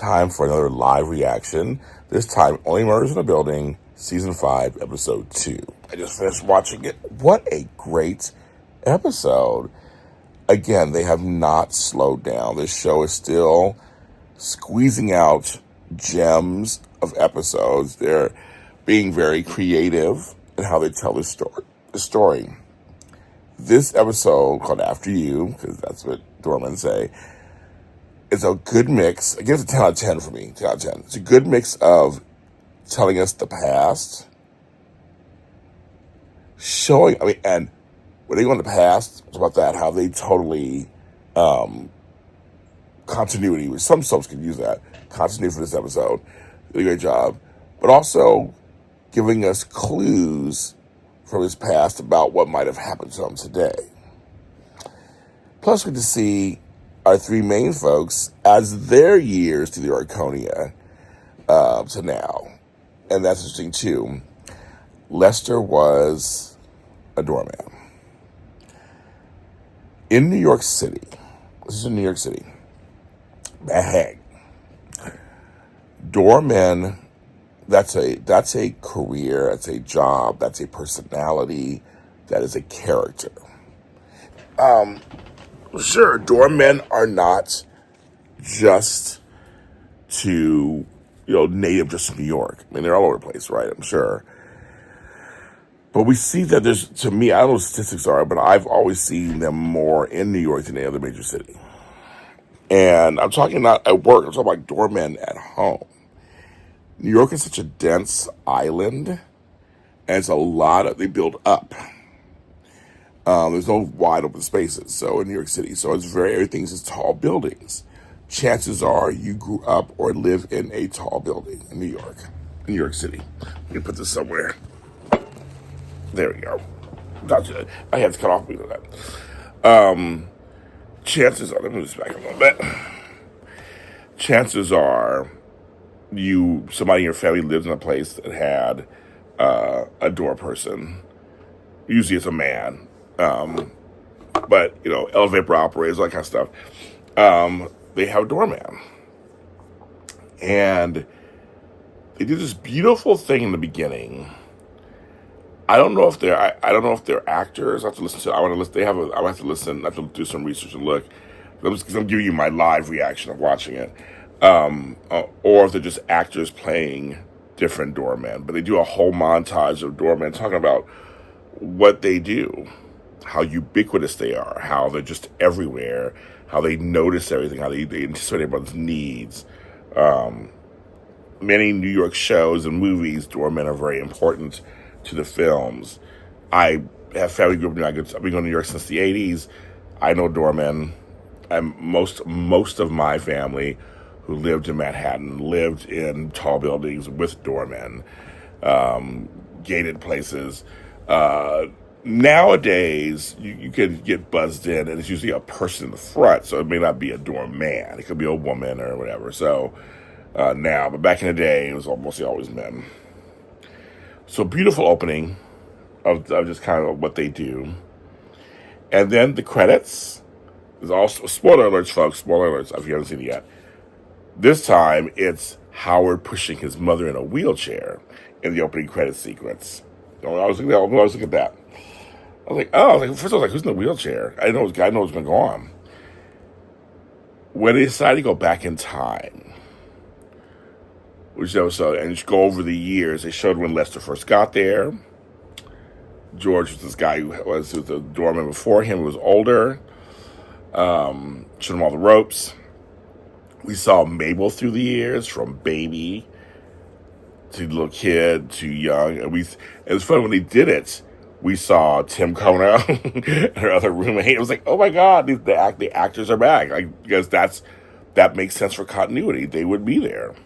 Time for another live reaction. This time, Only Murders in the Building, Season 5, Episode 2. I just finished watching it. What a great episode. Again, they have not slowed down. This show is still squeezing out gems of episodes. They're being very creative in how they tell the story. This episode, called After You, because that's what Dorman say, it's a good mix. It gives a 10 out of 10 for me. 10 out of 10. It's a good mix of telling us the past, showing, and when they go in the past, it's about that, how they totally, continuity, which some soaps can use that, continuity for this episode. Really great job. But also giving us clues from his past about what might have happened to him today. Plus, we get to see our three main folks as their years to the Arconia to now. And that's interesting, too. Lester was a doorman. In New York City, this is in New York City, bang. Doorman, that's a career, that's a job, that's a personality, that is a character. Sure, doormen are not just native just to New York. I mean, they're all over the place, right? I'm sure. But we see that there's, to me, I don't know what statistics are, but I've always seen them more in New York than any other major city. And I'm talking not at work, I'm talking about doormen at home. New York is such a dense island, and it's they build up. There's no wide open spaces, so in New York City, so everything's just tall buildings. Chances are you grew up or live in a tall building in New York City. Let me put this somewhere. There we go. Gotcha. I had to cut off because of that. Chances are, let me just back up a little bit. Chances are somebody in your family lives in a place that had a door person. Usually it's a man. But, elevator operators, all that kind of stuff. They have a doorman. And they do this beautiful thing in the beginning. I don't know if they're actors. I have to listen to. I have to listen. I have to do some research and look. Because I'm giving you my live reaction of watching it, or if they're just actors playing different doormen. But they do a whole montage of doormen talking about what they do, how ubiquitous they are, how they're just everywhere, how they notice everything, how they anticipate everyone's needs. Many New York shows and movies, doormen are very important to the films. I have family group. I've been going to New York since the 80s. I know doormen. And most of my family who lived in Manhattan lived in tall buildings with doormen, gated places. Nowadays, you can get buzzed in, and it's usually a person in the front, so it may not be a doorman. It could be a woman or whatever. So but back in the day, it was almost always men. So beautiful opening of just kind of what they do. And then the credits is also, spoiler alerts, folks, spoiler alerts, if you haven't seen it yet. This time, it's Howard pushing his mother in a wheelchair in the opening credits sequence. I was looking at that. I was like, first I was like, who's in the wheelchair? I didn't know what was going to go on. When they decided to go back in time, which episode, and just go over the years, they showed when Lester first got there. George was this guy who was the doorman before him, who was older. Showed him all the ropes. We saw Mabel through the years, from baby to little kid to young. And it was fun when they did it. We saw Tim Kono, her other roommate. It was like, oh my God, the actors are back. Because that makes sense for continuity. They would be there.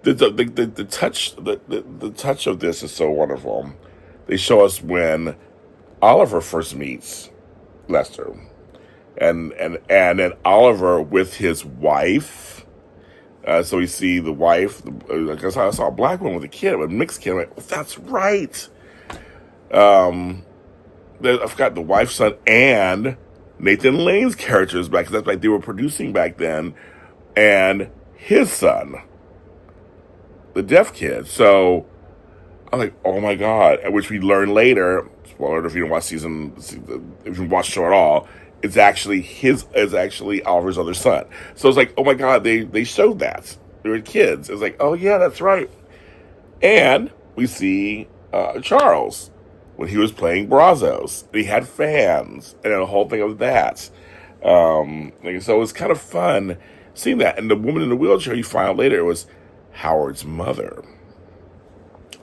The touch of this is so wonderful. They show us when Oliver first meets Lester, and then Oliver with his wife. So we see the wife. Because I saw a black woman with a kid, a mixed kid. I'm like, oh, that's right. I forgot the wife, son, and Nathan Lane's characters back. Because that's like they were producing back then, and his son, the deaf kid. So I'm like, oh my God. Which we learn later, spoiler if you don't watch if you watch the show at all, it's actually Oliver's other son. So it's like, oh my God, they showed that. They were kids. It's like, oh yeah, that's right. And we see Charles when he was playing Brazos. He had fans and a whole thing of that. So it was kind of fun seeing that. And the woman in the wheelchair, you find out later, was Howard's mother.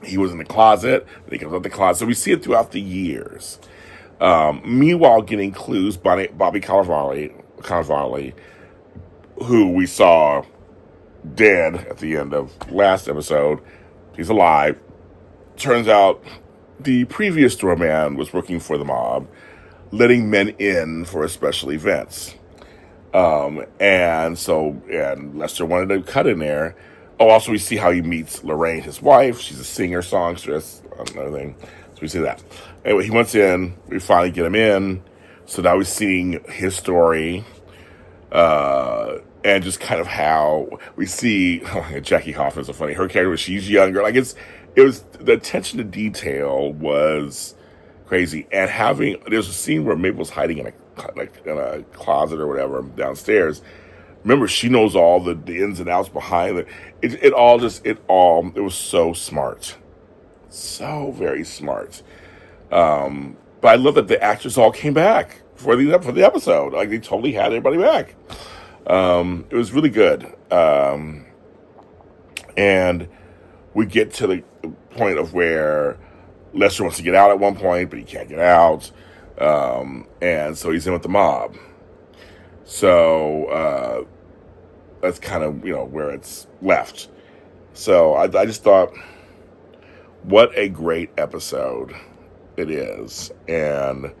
He was in the closet, then he comes out the closet. So we see it throughout the years. Meanwhile, getting clues, Bobby Cannavale, who we saw dead at the end of last episode, he's alive. Turns out the previous doorman was working for the mob, letting men in for special events. And Lester wanted to cut in there. Oh, also we see how he meets Lorraine, his wife. She's a singer, songstress, another thing. So we see that. Anyway, he wants in. We finally get him in. So now we're seeing his story, and just kind of how we see Jackie Hoffman's so funny. Her character, when she's younger, like it was the attention to detail was crazy. And there's a scene where Mabel's hiding in a closet or whatever downstairs. Remember, she knows all the ins and outs behind it. It was so smart. So very smart. But I love that the actors all came back for the episode. Like, they totally had everybody back. It was really good. And we get to the point of where Lester wants to get out at one point, but he can't get out. And so he's in with the mob. So that's kind of, where it's left. So I just thought, what a great episode it is. And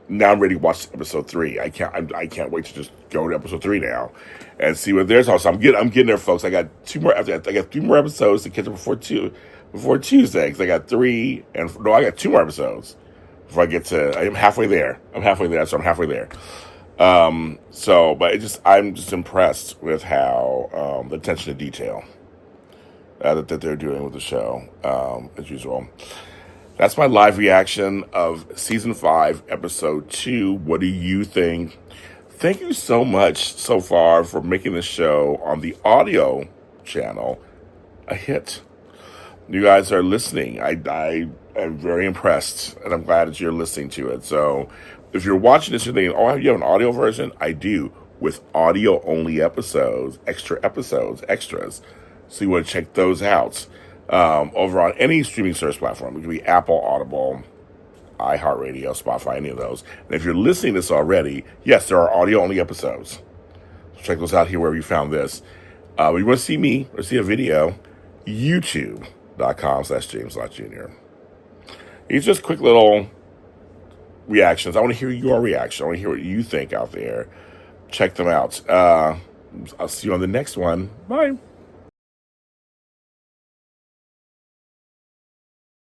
now I'm ready to watch episode 3. I can't wait to just go to episode 3 now and see what there's. Also, I'm getting there, folks. I got 2 more. I got 3 more episodes to catch up before Tuesday. Because I got 2 more episodes before I get to. I'm halfway there. So I'm halfway there. I'm just impressed with how the attention to detail that they're doing with the show, as usual. That's my live reaction of Season 5, Episode 2. What do you think? Thank you so much so far for making the show on the audio channel a hit. You guys are listening. I am very impressed, and I'm glad that you're listening to it. So if you're watching this, you're thinking, oh, you have an audio version? I do, with audio-only episodes, extras. So you want to check those out. Over on any streaming service platform. It could be Apple, Audible, iHeartRadio, Spotify, any of those. And if you're listening to this already, yes, there are audio-only episodes. So check those out here wherever you found this. If you want to see me or see a video, youtube.com/JamesLottJr. These are just quick little reactions. I want to hear your reaction. I want to hear what you think out there. Check them out. I'll see you on the next one. Bye.